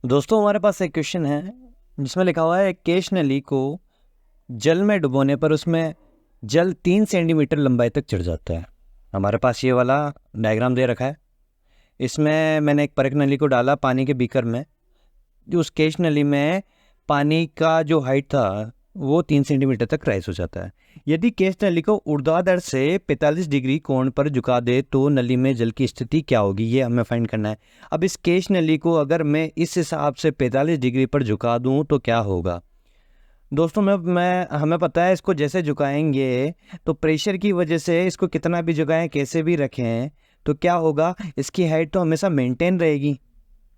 दोस्तों हमारे पास एक क्वेश्चन है जिसमें लिखा हुआ है केश नली को जल में डुबोने पर उसमें जल 3 सेंटीमीटर लंबाई तक चढ़ जाता है। हमारे पास ये वाला डायग्राम दे रखा है। इसमें मैंने एक परख नली को डाला पानी के बीकर में। जो उस केश नली में पानी का जो हाइट था वो 3 सेंटीमीटर तक राइज हो जाता है। यदि केश नली को ऊर्ध्वाधर से 45 डिग्री कोण पर झुका दे तो नली में जल की स्थिति क्या होगी, ये हमें फाइंड करना है। अब इस केश नली को अगर मैं इस हिसाब से 45 डिग्री पर झुका दूं तो क्या होगा। दोस्तों मैं हमें पता है इसको जैसे झुकाएंगे तो प्रेशर की वजह से इसको कितना भी झुकाएं कैसे भी रखें तो क्या होगा, इसकी हाइट तो हमेशा मेंटेन रहेगी,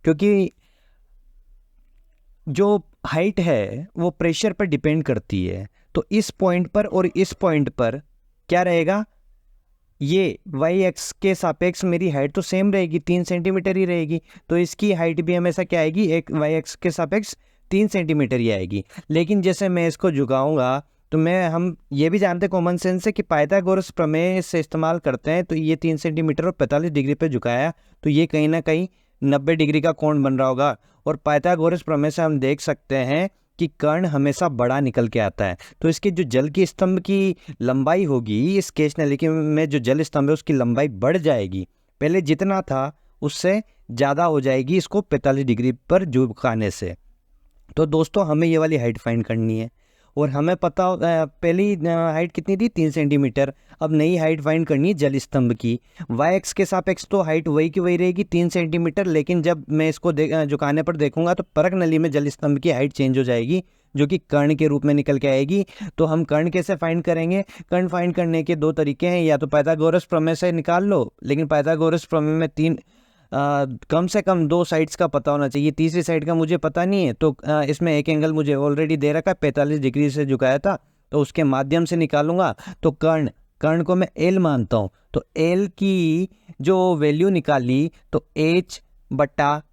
क्योंकि जो हाइट है वो प्रेशर पर डिपेंड करती है। तो इस पॉइंट पर और इस पॉइंट पर क्या रहेगा, ये वाई एक्स के सापेक्ष मेरी हाइट तो सेम रहेगी, 3 सेंटीमीटर ही रहेगी। तो इसकी हाइट भी हमेशा क्या आएगी, एक वाई एक्स के सापेक्ष 3 सेंटीमीटर ही आएगी। लेकिन जैसे मैं इसको झुकाऊंगा तो हम ये भी जानते हैं कॉमन सेंस से कि पाइथागोरस प्रमेय से इस्तेमाल करते हैं। तो ये 3 सेंटीमीटर और 45 डिग्री पे झुकाया तो ये कहीं ना कहीं 90 डिग्री का कोण बन रहा होगा। और पाइथागोरस प्रमेय से हम देख सकते हैं कि कर्ण हमेशा बड़ा निकल के आता है। तो इसकी जो जल की स्तंभ की लंबाई होगी, इस केश नली में जो जल स्तंभ है उसकी लंबाई बढ़ जाएगी, पहले जितना था उससे ज़्यादा हो जाएगी इसको 45 डिग्री पर झुकाने से। तो दोस्तों हमें ये वाली हाइट फाइंड करनी है और हमें पता पहली हाइट कितनी थी, 3 सेंटीमीटर। अब नई हाइट फाइंड करनी है जल स्तंभ की। वाई एक्स के सापेक्ष तो हाइट वही की वही रहेगी 3 सेंटीमीटर, लेकिन जब मैं इसको झुकाने पर देखूंगा तो परख नली में जल स्तंभ की हाइट चेंज हो जाएगी जो कि कर्ण के रूप में निकल के आएगी। तो हम कर्ण कैसे फाइंड करेंगे, कर्ण फाइंड करने के दो तरीके हैं, या तो पाइथागोरस प्रमेय से निकाल लो, लेकिन पाइथागोरस प्रमेय में कम से कम 2 साइड्स का पता होना चाहिए, तीसरी साइड का मुझे पता नहीं है। तो इसमें एक एंगल मुझे ऑलरेडी दे रखा है, 45 डिग्री से झुकाया था तो उसके माध्यम से निकालूंगा। तो कर्ण को मैं एल मानता हूँ, तो एल की जो वैल्यू निकाली तो एच बटा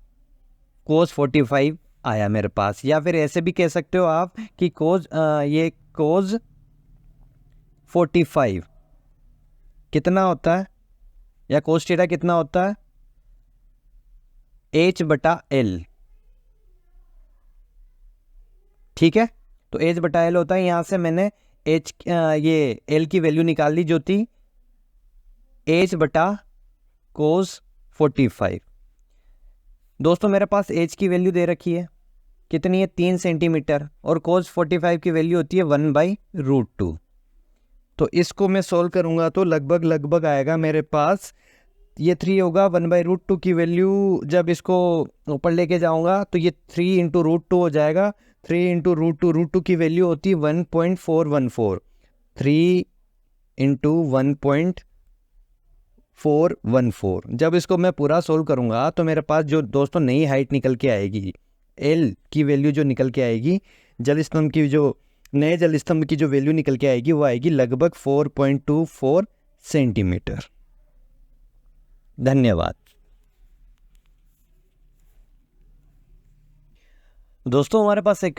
कोस 45 आया मेरे पास। या फिर ऐसे भी कह सकते हो आप कि ये कोस 45 कितना होता है, या कोस थीटा कितना होता है, एच बटा एल। ठीक है, तो एच बटा एल होता है। यहां से मैंने ये एल की वैल्यू निकाल ली जो थी एच बटा कोस 45। दोस्तों मेरे पास एच की वैल्यू दे रखी है कितनी है, 3 सेंटीमीटर, और कोस 45 की वैल्यू होती है 1/√2। तो इसको मैं सोल्व करूंगा तो लगभग लगभग आएगा मेरे पास, ये 3 होगा, 1/√2 की वैल्यू जब इसको ऊपर लेके जाऊंगा तो ये 3 इंटू √2 हो जाएगा। 3 इंटू √2 की वैल्यू होती है 1.414। 3 इंटू 1.414। जब इसको मैं पूरा सोल्व करूंगा तो मेरे पास जो दोस्तों नई हाइट निकल के आएगी, एल की वैल्यू जो निकल के आएगी, जल स्तंभ की जो नए जल स्तंभ की जो वैल्यू निकल के आएगी वो आएगी लगभग 4.24 सेंटीमीटर। धन्यवाद। दोस्तों हमारे पास एक